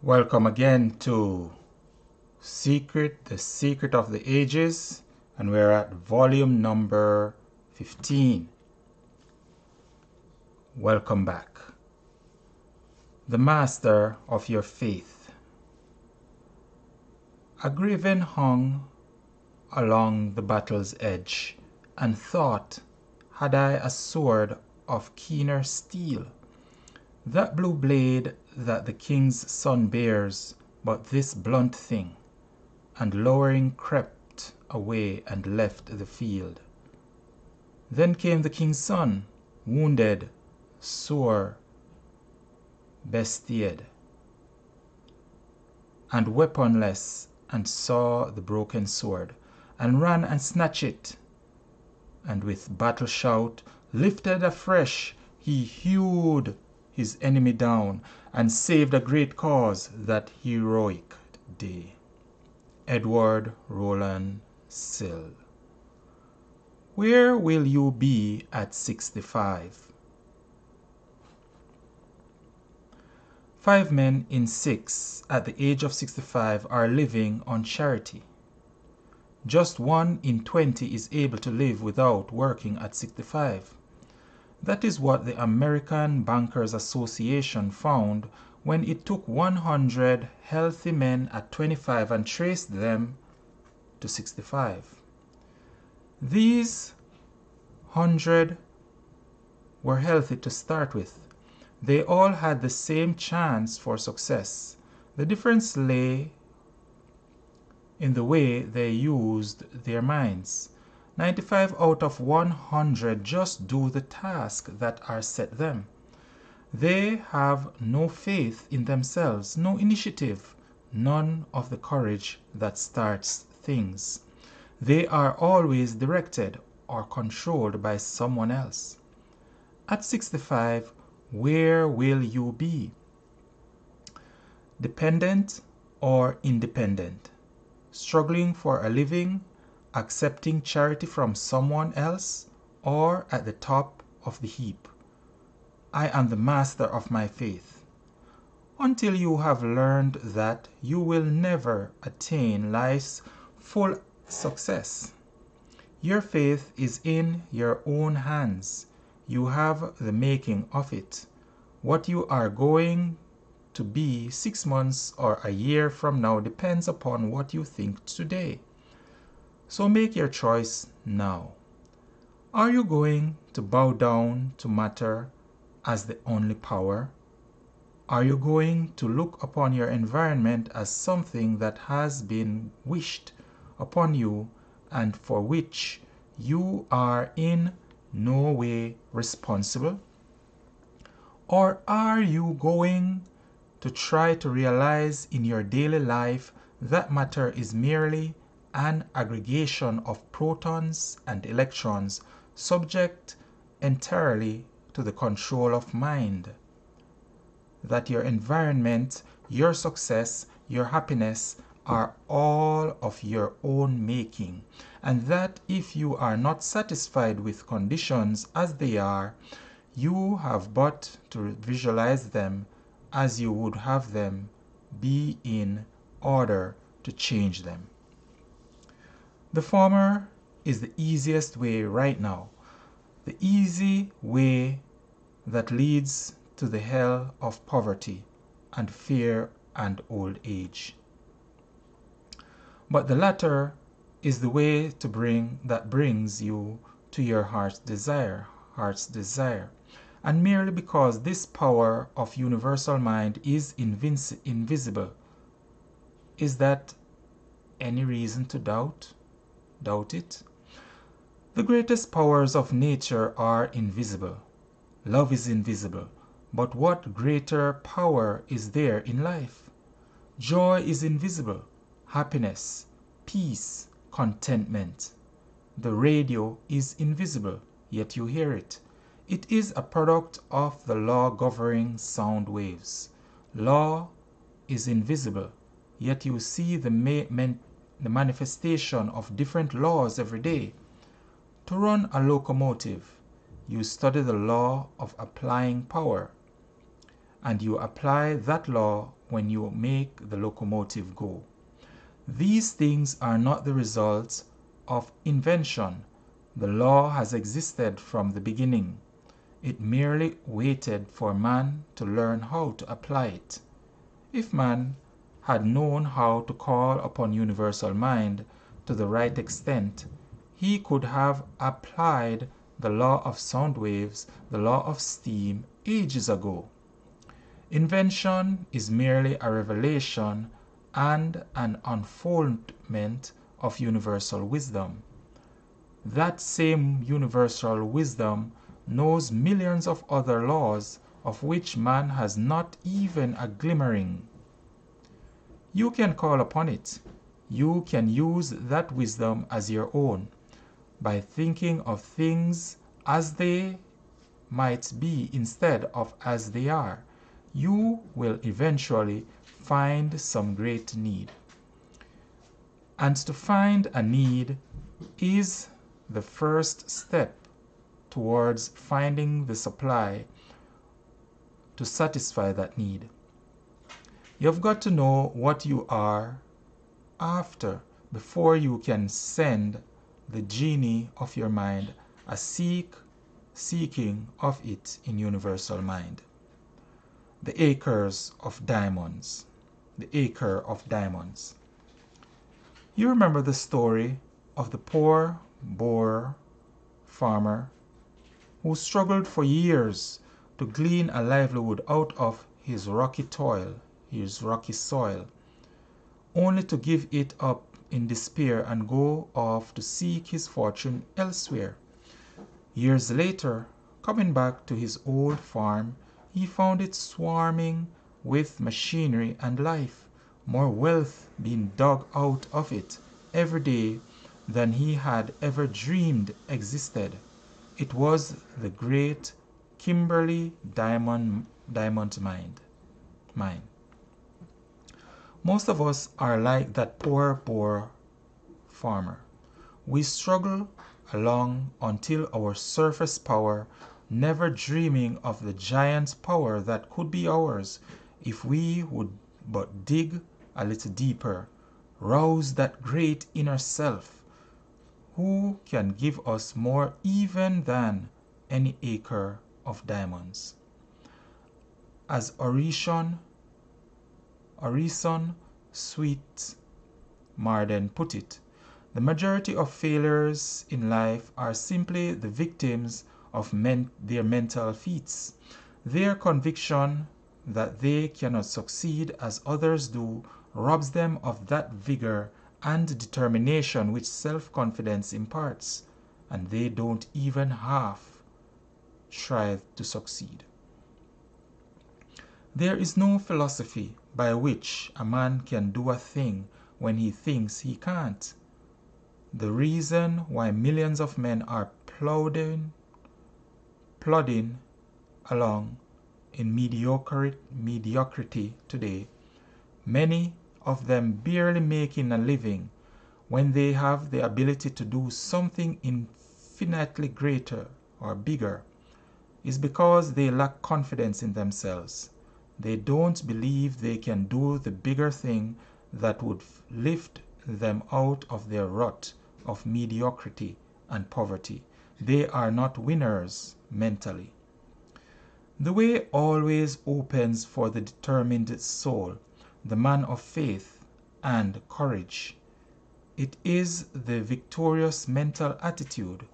Welcome again to The Secret of the Ages, and we're at volume number 15. Welcome back. The Master of Your Faith. A graven hung along the battle's edge, and thought, had I a sword of keener steel, that blue blade that the king's son bears, but this blunt thing, and lowering crept away and left the field. Then came the king's son, wounded, sore, bestiated, and weaponless, and saw the broken sword, and ran and snatched it, and with battle shout lifted afresh he hewed his enemy down, and saved a great cause that heroic day. Edward Rowland Sill. Where will you be at 65? 5 men in 6 at the age of 65 are living on charity. Just 1 in 20 is able to live without working at 65. That is what the American Bankers Association found when it took 100 healthy men at 25 and traced them to 65. These 100 were healthy to start with. They all had the same chance for success. The difference lay in the way they used their minds. 95 out of 100 just do the tasks that are set them. They have no faith in themselves, no initiative, none of the courage that starts things. They are always directed or controlled by someone else. At 65, where will you be? Dependent or independent? Struggling for a living, accepting charity from someone else, or at the top of the heap? I am the master of my faith. Until you have learned that, you will never attain life's full success. Your faith is in your own hands. You have the making of it. What you are going to be 6 months or a year from now depends upon what you think today. So make your choice now. Are you going to bow down to matter as the only power? Are you going to look upon your environment as something that has been wished upon you and for which you are in no way responsible? Or are you going to try to realize in your daily life that matter is merely an aggregation of protons and electrons subject entirely to the control of mind? That your environment, your success, your happiness are all of your own making, and that if you are not satisfied with conditions as they are, you have but to visualize them as you would have them be in order to change them. The former is the easiest way right now, the easy way that leads to the hell of poverty and fear and old age. But the latter is the way that brings you to your heart's desire, and merely because this power of universal mind is invisible. Is that any reason to doubt it? The greatest powers of nature are invisible. Love is invisible. But what greater power is there in life? Joy is invisible. Happiness, peace, contentment. The radio is invisible, yet you hear it. It is a product of the law governing sound waves. Law is invisible, yet you see the the manifestation of different laws every day. To run a locomotive, you study the law of applying power, and you apply that law when you make the locomotive go. These things are not the results of invention. The law has existed from the beginning. It merely waited for man to learn how to apply it. If man had known how to call upon universal mind to the right extent, he could have applied the law of sound waves, the law of steam, ages ago. Invention is merely a revelation and an unfoldment of universal wisdom. That same universal wisdom knows millions of other laws of which man has not even a glimmering. You can call upon it. You can use that wisdom as your own by thinking of things as they might be instead of as they are. You will eventually find some great need. And to find a need is the first step towards finding the supply to satisfy that need. You've got to know what you are after before you can send the genie of your mind a seeking of it in universal mind. The acres of diamonds. The acre of diamonds. You remember the story of the poor Boer farmer who struggled for years to glean a livelihood out of his rocky soil, only to give it up in despair and go off to seek his fortune elsewhere. Years later, coming back to his old farm, he found it swarming with machinery and life, more wealth being dug out of it every day than he had ever dreamed existed. It was the great Kimberley diamond mine. Most of us are like that poor Boer farmer. We struggle along until our surface power, never dreaming of the giant power that could be ours if we would but dig a little deeper, rouse that great inner self, who can give us more even than any acre of diamonds. As Orison Sweet Marden put it, the majority of failures in life are simply the victims of their mental feats. Their conviction that they cannot succeed as others do robs them of that vigor and determination which self-confidence imparts, and they don't even half strive to succeed. There is no philosophy by which a man can do a thing when he thinks he can't. The reason why millions of men are plodding along in mediocrity today, many of them barely making a living when they have the ability to do something infinitely greater or bigger, is because they lack confidence in themselves. They don't believe they can do the bigger thing that would lift them out of their rut of mediocrity and poverty. They are not winners mentally. The way always opens for the determined soul, the man of faith and courage. It is the victorious mental attitude,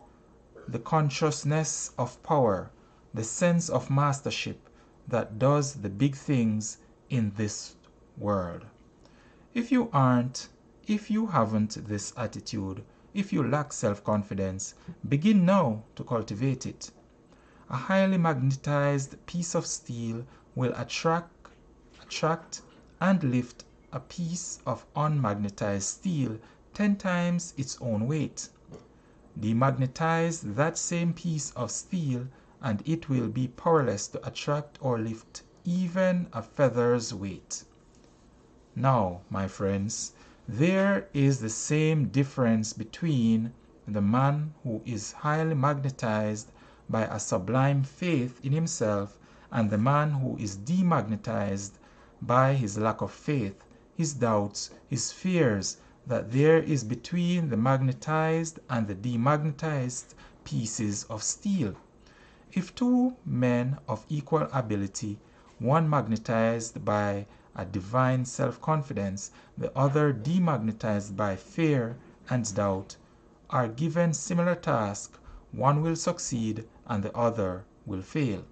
the consciousness of power, the sense of mastership that does the big things in this world. If you haven't this attitude, if you lack self-confidence, begin now to cultivate it. A highly magnetized piece of steel will attract and lift a piece of unmagnetized steel 10 times its own weight. Demagnetize that same piece of steel and it will be powerless to attract or lift even a feather's weight. Now, my friends, There is the same difference between the man who is highly magnetized by a sublime faith in himself and the man who is demagnetized by his lack of faith, his doubts, his fears, that there is between the magnetized and the demagnetized pieces of steel. If two men of equal ability, one magnetized by a divine self-confidence, the other demagnetized by fear and doubt, are given similar tasks, one will succeed and the other will fail.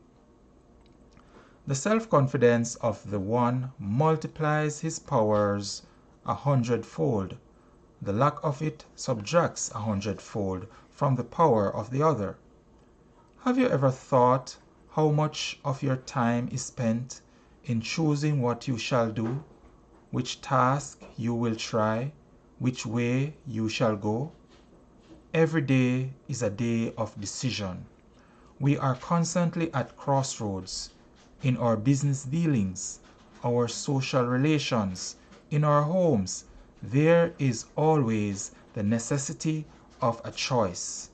The self-confidence of the one multiplies his powers 100-fold. The lack of it subtracts 100-fold from the power of the other. Have you ever thought how much of your time is spent in choosing what you shall do, which task you will try, which way you shall go? Every day is a day of decision. We are constantly at crossroads in our business dealings, our social relations, in our homes. There is always the necessity of a choice.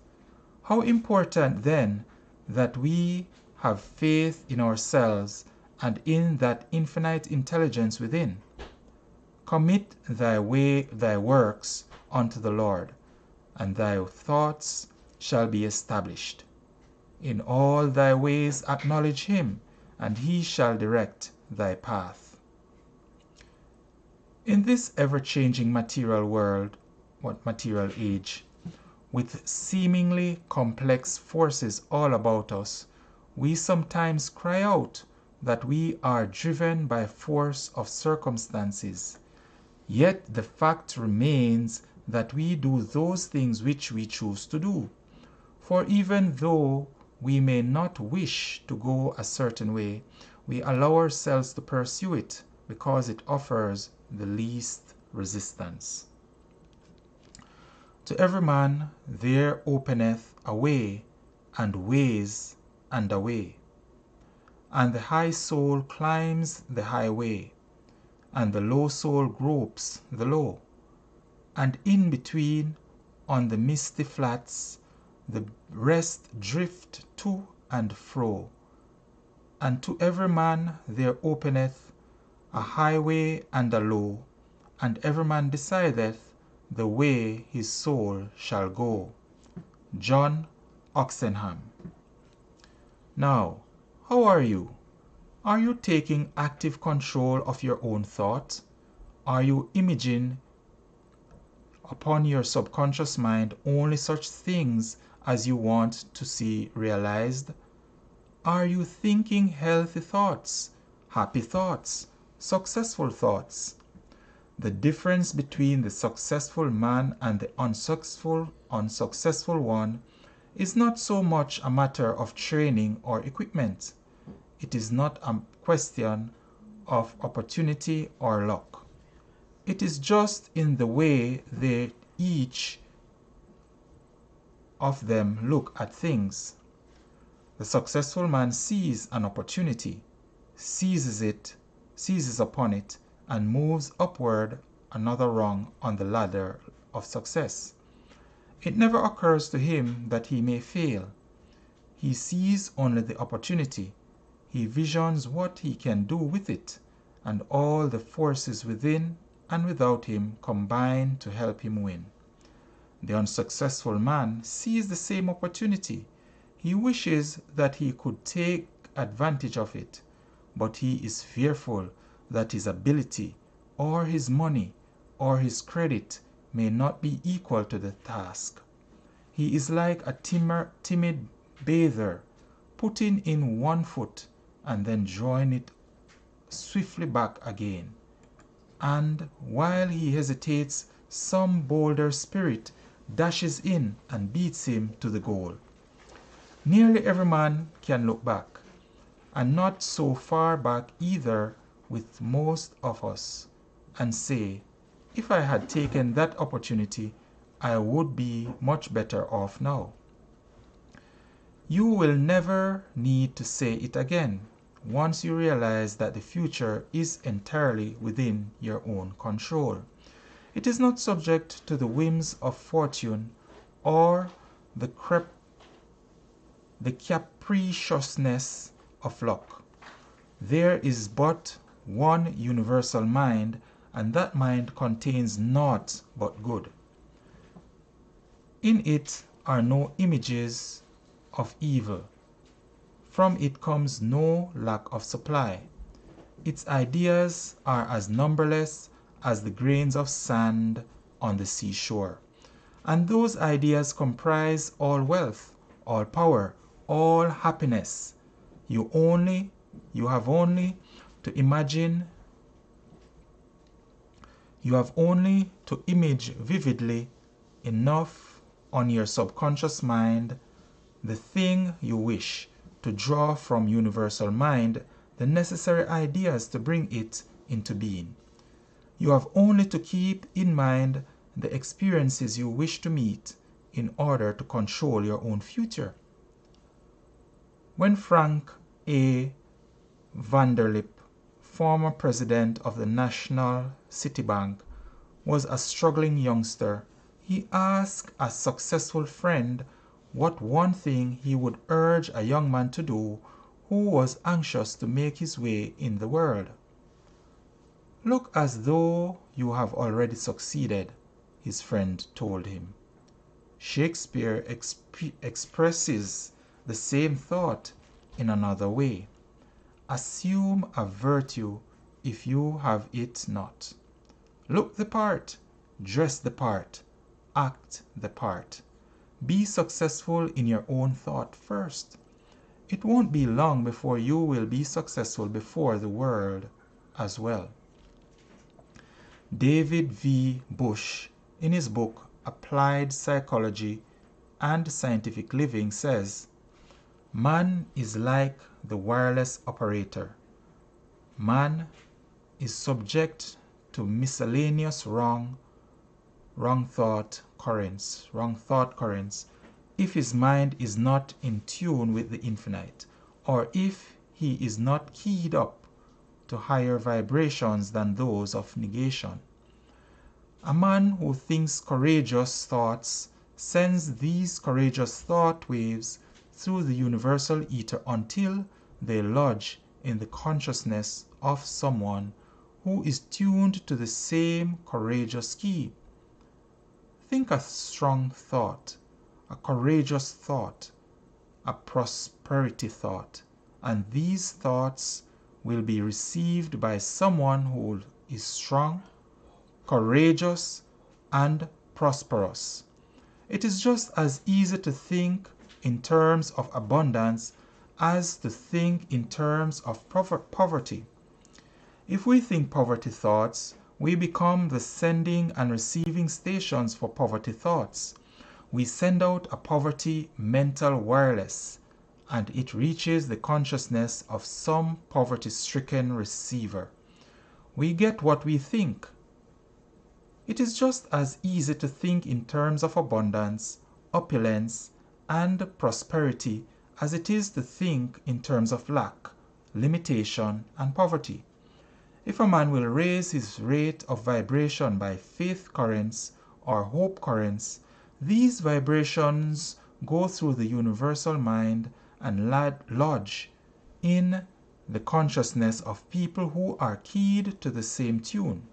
How important then that we have faith in ourselves and in that infinite intelligence within. Commit thy works unto the Lord, and thy thoughts shall be established. In all thy ways acknowledge him, and he shall direct thy path. In this ever-changing material world, material age, with seemingly complex forces all about us, we sometimes cry out that we are driven by force of circumstances. Yet the fact remains that we do those things which we choose to do. For even though we may not wish to go a certain way, we allow ourselves to pursue it because it offers the least resistance. To every man there openeth a way, and ways and a way. And the high soul climbs the high way, and the low soul gropes the low. And in between, on the misty flats, the rest drift to and fro. And to every man there openeth a highway and a low, and every man decideth the way his soul shall go. John Oxenham. Now, how are you? Are you taking active control of your own thought? Are you imaging upon your subconscious mind only such things as you want to see realized? Are you thinking healthy thoughts, happy thoughts, successful thoughts? The difference between the successful man and the unsuccessful one is not so much a matter of training or equipment. It is not a question of opportunity or luck. It is just in the way they each of them look at things. The successful man sees an opportunity, seizes upon it, and moves upward another rung on the ladder of success. It never occurs to him that he may fail. He sees only the opportunity. He visions what he can do with it, and all the forces within and without him combine to help him win. The unsuccessful man sees the same opportunity. He wishes that he could take advantage of it, but he is fearful that his ability, or his money, or his credit may not be equal to the task. He is like a timid bather, putting in one foot and then drawing it swiftly back again. And while he hesitates, some bolder spirit dashes in and beats him to the goal. Nearly every man can look back, and not so far back either with most of us, and say, if I had taken that opportunity, I would be much better off now. You will never need to say it again once you realize that the future is entirely within your own control. It is not subject to the whims of fortune or the capriciousness of luck. There is but one universal mind, and that mind contains naught but good. In it are no images of evil. From it comes no lack of supply. Its ideas are as numberless as the grains of sand on the seashore. And those ideas comprise all wealth, all power, all happiness. You have only to imagine, you have only to image vividly enough on your subconscious mind the thing you wish, to draw from universal mind the necessary ideas to bring it into being. You have only to keep in mind the experiences you wish to meet in order to control your own future. When Frank A. Vanderlip, former president of the National City Bank, was a struggling youngster, he asked a successful friend what one thing he would urge a young man to do who was anxious to make his way in the world. "Look as though you have already succeeded," his friend told him. Shakespeare expresses the same thought in another way. "Assume a virtue if you have it not. Look the part, dress the part, act the part. Be successful in your own thought first. It won't be long before you will be successful before the world as well." David V. Bush, in his book Applied Psychology and Scientific Living, says, "Man is like the wireless operator. Man is subject to miscellaneous wrong thought currents if his mind is not in tune with the infinite, or if he is not keyed up to higher vibrations than those of negation. A man who thinks courageous thoughts sends these courageous thought waves through the universal ether until they lodge in the consciousness of someone who is tuned to the same courageous key. Think a strong thought, a courageous thought, a prosperity thought, and these thoughts will be received by someone who is strong, courageous, and prosperous. It is just as easy to think in terms of abundance as to think in terms of poverty. If we think poverty thoughts, we become the sending and receiving stations for poverty thoughts. We send out a poverty mental wireless, and it reaches the consciousness of some poverty-stricken receiver. We get what we think. It is just as easy to think in terms of abundance, opulence, and prosperity as it is to think in terms of lack, limitation, and poverty. If a man will raise his rate of vibration by faith currents or hope currents, these vibrations go through the universal mind and lodge in the consciousness of people who are keyed to the same tune.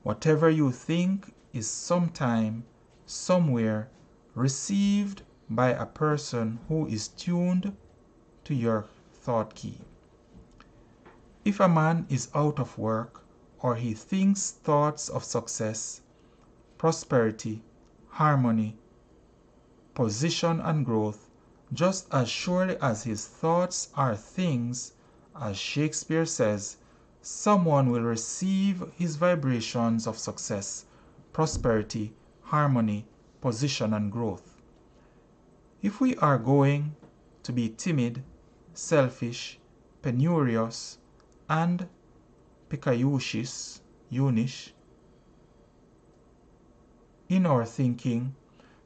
Whatever you think is sometime, somewhere, received by a person who is tuned to your thought key. If a man is out of work, or he thinks thoughts of success, prosperity, harmony, position, and growth, just as surely as his thoughts are things, as Shakespeare says, someone will receive his vibrations of success, prosperity, harmony, position, and growth. If we are going to be timid, selfish, penurious, and precocious in our thinking,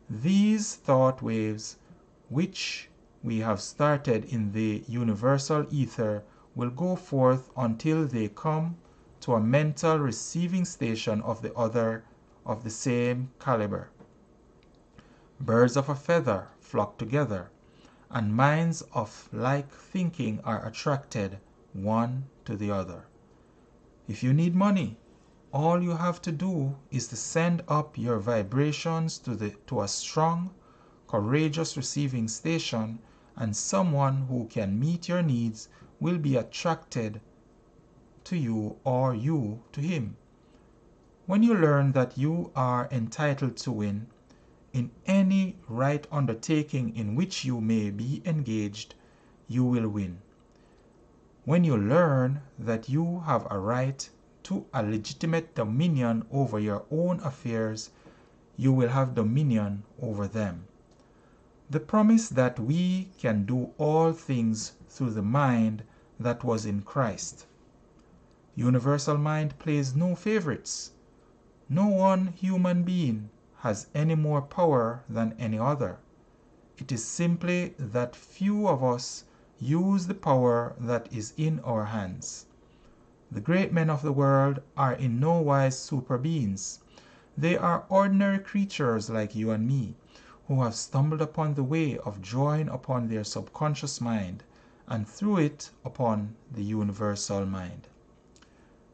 these thought waves which we have started in the universal ether will go forth until they come to a mental receiving station of the other of the same caliber. Birds of a feather flock together, and minds of like thinking are attracted one to the other. If you need money, all you have to do is to send up your vibrations to a strong, courageous receiving station, and someone who can meet your needs will be attracted to you or you to him. When you learn that you are entitled to win in any right undertaking in which you may be engaged, you will win. When you learn that you have a right to a legitimate dominion over your own affairs, you will have dominion over them. The promise that we can do all things through the mind that was in Christ. Universal mind plays no favorites. No one human being has any more power than any other. It is simply that few of us use the power that is in our hands. The great men of the world are in no wise super beings. They are ordinary creatures like you and me, who have stumbled upon the way of drawing upon their subconscious mind, and through it upon the universal mind.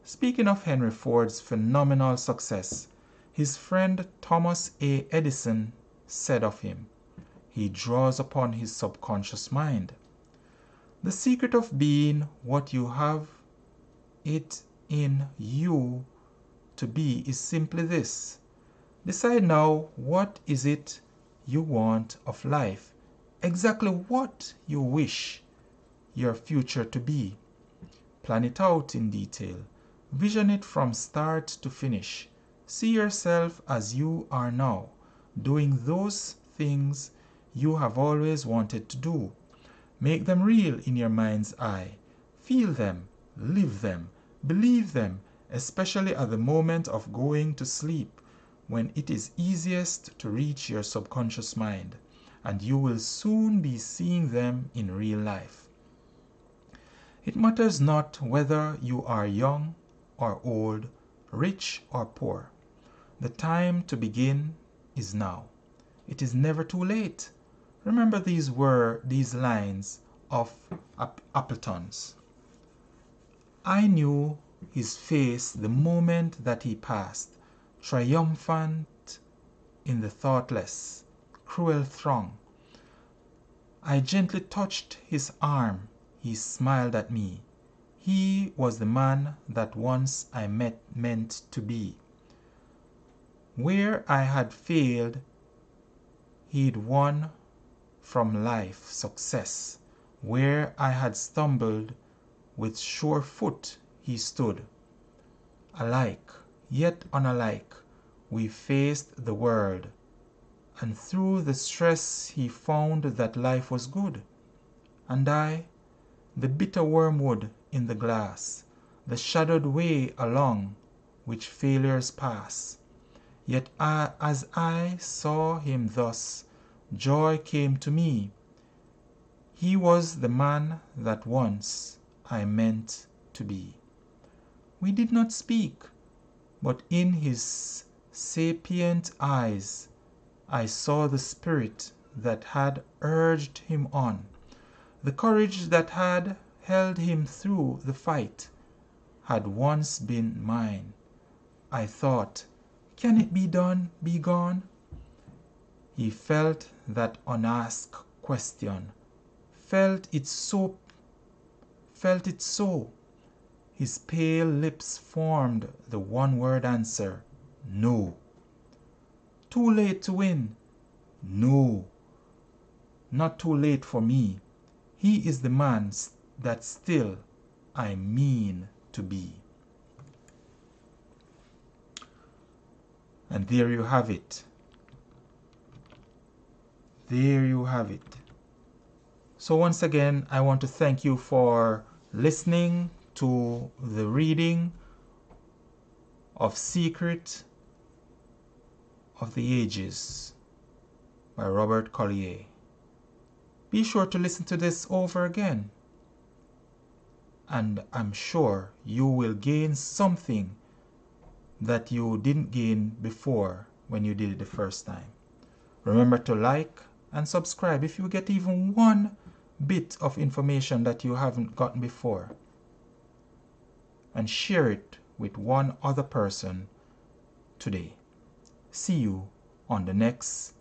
Speaking of Henry Ford's phenomenal success, his friend Thomas A. Edison said of him, "He draws upon his subconscious mind." The secret of being what you have it in you to be is simply this. Decide now what is it you want of life, exactly what you wish your future to be. Plan it out in detail. Vision it from start to finish. See yourself as you are now, doing those things you have always wanted to do. Make them real in your mind's eye. Feel them, live them, believe them, especially at the moment of going to sleep, when it is easiest to reach your subconscious mind, and you will soon be seeing them in real life. It matters not whether you are young or old, rich or poor. The time to begin is now. It is never too late. Remember these lines of Appleton's. I knew his face the moment that he passed, triumphant in the thoughtless, cruel throng. I gently touched his arm. He smiled at me. He was the man that once I meant to be. Where I had failed, he'd won from life success. Where I had stumbled, with sure foot he stood. Alike, yet unalike, we faced the world, and through the stress he found that life was good. And I, the bitter wormwood in the glass, the shadowed way along which failures pass. Yet as I saw him thus, joy came to me. He was the man that once I meant to be. We did not speak, but in his sapient eyes I saw the spirit that had urged him on, the courage that had held him through the fight had once been mine. I thought, can it be done, be gone? He felt that unasked question, felt it so. His pale lips formed the one-word answer, no. Too late to win? No. Not too late for me. He is the man that still I mean to be. And there you have it. There you have it. So once again, I want to thank you for listening to the reading of Secret of the Ages by Robert Collier. Be sure to listen to this over again and I'm sure you will gain something that you didn't gain before when you did it the first time. Remember to like and subscribe if you get even one bit of information that you haven't gotten before, and share it with one other person today. See you on the next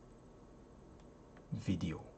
video.